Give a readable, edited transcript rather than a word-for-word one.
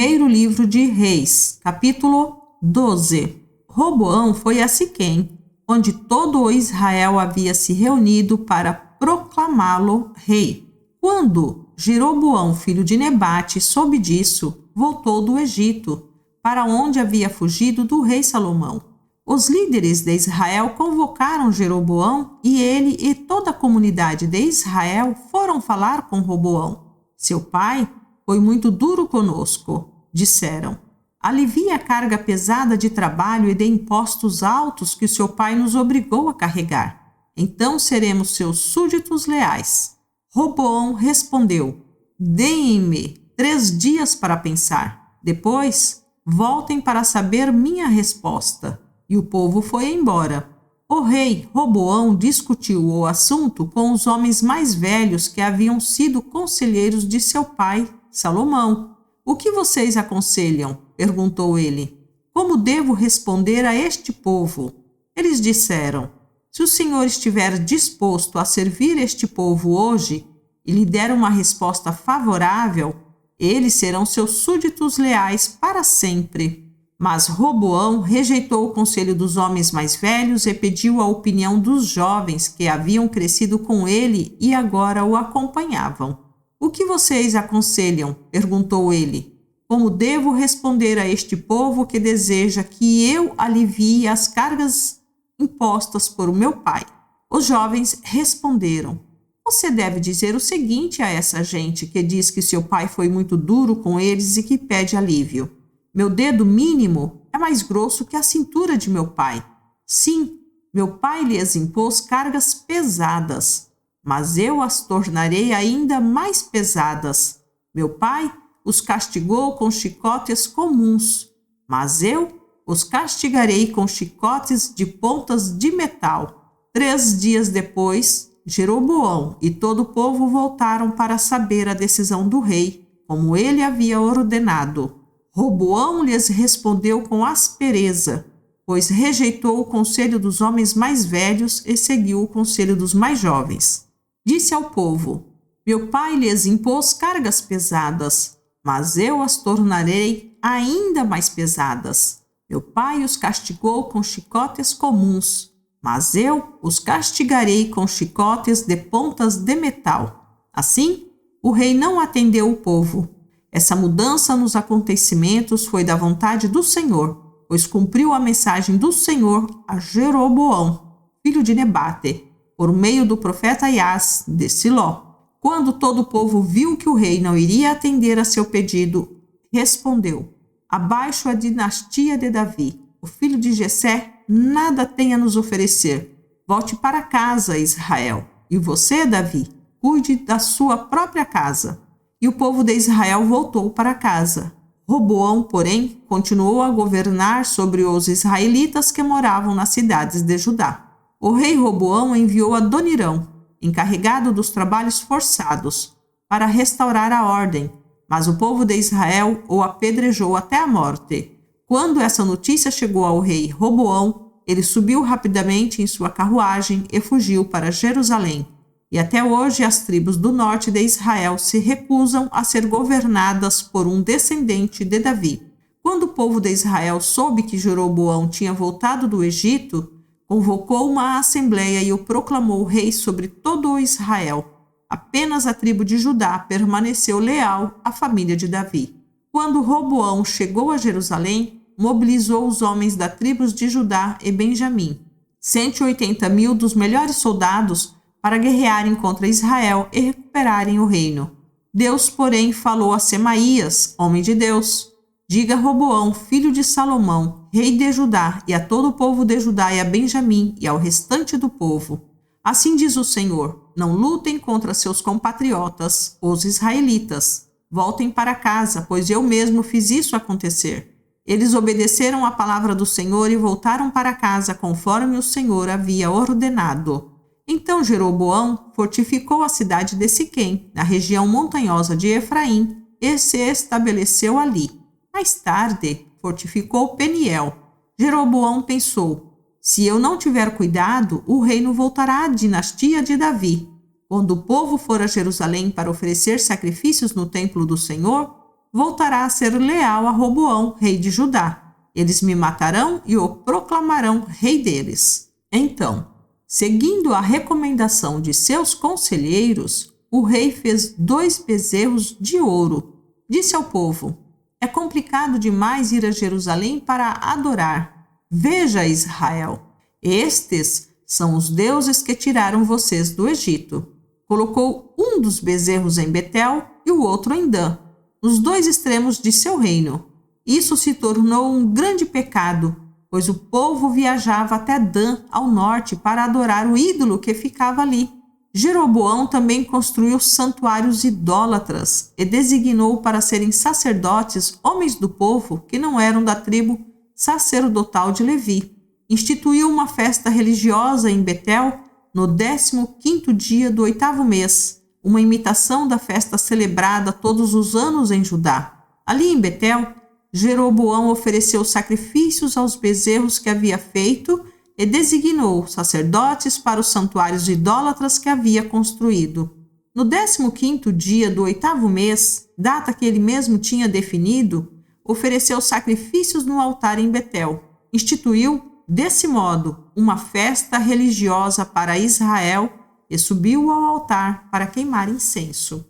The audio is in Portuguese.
Primeiro livro de Reis, capítulo 12. Roboão foi a Siquém, onde todo o Israel havia se reunido para proclamá-lo rei. Quando Jeroboão, filho de Nebate, soube disso, voltou do Egito, para onde havia fugido do rei Salomão. Os líderes de Israel convocaram Jeroboão e ele e toda a comunidade de Israel foram falar com Roboão. Seu pai foi muito duro conosco, disseram. Alivia a carga pesada de trabalho e de impostos altos que o seu pai nos obrigou a carregar. Então seremos seus súditos leais. Roboão respondeu: deem-me 3 dias para pensar. Depois, voltem para saber minha resposta. E o povo foi embora. O rei Roboão discutiu o assunto com os homens mais velhos que haviam sido conselheiros de seu pai, Salomão. O que vocês aconselham? Perguntou ele. Como devo responder a este povo? Eles disseram: se o Senhor estiver disposto a servir este povo hoje e lhe der uma resposta favorável, eles serão seus súditos leais para sempre. Mas Roboão rejeitou o conselho dos homens mais velhos e pediu a opinião dos jovens que haviam crescido com ele e agora o acompanhavam. O que vocês aconselham? Perguntou ele. Como devo responder a este povo que deseja que eu alivie as cargas impostas por meu pai? Os jovens responderam: você deve dizer o seguinte a essa gente que diz que seu pai foi muito duro com eles e que pede alívio. Meu dedo mínimo é mais grosso que a cintura de meu pai. Sim, meu pai lhes impôs cargas pesadas, mas eu as tornarei ainda mais pesadas. Meu pai os castigou com chicotes comuns, mas eu os castigarei com chicotes de pontas de metal. 3 dias depois, Jeroboão e todo o povo voltaram para saber a decisão do rei, como ele havia ordenado. Roboão lhes respondeu com aspereza, pois rejeitou o conselho dos homens mais velhos e seguiu o conselho dos mais jovens. Disse ao povo: meu pai lhes impôs cargas pesadas, mas eu as tornarei ainda mais pesadas. Meu pai os castigou com chicotes comuns, mas eu os castigarei com chicotes de pontas de metal. Assim, o rei não atendeu o povo. Essa mudança nos acontecimentos foi da vontade do Senhor, pois cumpriu a mensagem do Senhor a Jeroboão, filho de Nebate, por meio do profeta Aias de Siló. Quando todo o povo viu que o rei não iria atender a seu pedido, respondeu: abaixo a dinastia de Davi, o filho de Jessé, nada tem a nos oferecer. Volte para casa, Israel, e você, Davi, cuide da sua própria casa. E o povo de Israel voltou para casa. Roboão, porém, continuou a governar sobre os israelitas que moravam nas cidades de Judá. O rei Roboão enviou Adonirão, encarregado dos trabalhos forçados, para restaurar a ordem, mas o povo de Israel o apedrejou até a morte. Quando essa notícia chegou ao rei Roboão, ele subiu rapidamente em sua carruagem e fugiu para Jerusalém. E até hoje as tribos do norte de Israel se recusam a ser governadas por um descendente de Davi. Quando o povo de Israel soube que Jeroboão tinha voltado do Egito, convocou uma assembleia e o proclamou rei sobre todo o Israel. Apenas a tribo de Judá permaneceu leal à família de Davi. Quando Roboão chegou a Jerusalém, mobilizou os homens das tribos de Judá e Benjamim, 180.000 dos melhores soldados, para guerrearem contra Israel e recuperarem o reino. Deus, porém, falou a Semaías, homem de Deus: diga a Roboão, filho de Salomão, rei de Judá, e a todo o povo de Judá e a Benjamim e ao restante do povo: assim diz o Senhor, não lutem contra seus compatriotas, os israelitas. Voltem para casa, pois eu mesmo fiz isso acontecer. Eles obedeceram à palavra do Senhor e voltaram para casa conforme o Senhor havia ordenado. Então Jeroboão fortificou a cidade de Siquém, na região montanhosa de Efraim, e se estabeleceu ali. Mais tarde, fortificou Peniel. Jeroboão pensou: se eu não tiver cuidado, o reino voltará à dinastia de Davi. Quando o povo for a Jerusalém para oferecer sacrifícios no templo do Senhor, voltará a ser leal a Roboão, rei de Judá. Eles me matarão e o proclamarão rei deles. Então, seguindo a recomendação de seus conselheiros, o rei fez 2 bezerros de ouro. Disse ao povo: é complicado demais ir a Jerusalém para adorar. Veja, Israel, estes são os deuses que tiraram vocês do Egito. Colocou um dos bezerros em Betel e o outro em Dan, nos 2 extremos de seu reino. Isso se tornou um grande pecado, pois o povo viajava até Dan, ao norte, para adorar o ídolo que ficava ali. Jeroboão também construiu santuários idólatras e designou para serem sacerdotes homens do povo que não eram da tribo sacerdotal de Levi. Instituiu uma festa religiosa em Betel no 15º dia do 8º mês, uma imitação da festa celebrada todos os anos em Judá. Ali em Betel, Jeroboão ofereceu sacrifícios aos bezerros que havia feito e designou sacerdotes para os santuários idólatras que havia construído. No 15º dia do 8º mês, data que ele mesmo tinha definido, ofereceu sacrifícios no altar em Betel. Instituiu, desse modo, uma festa religiosa para Israel e subiu ao altar para queimar incenso.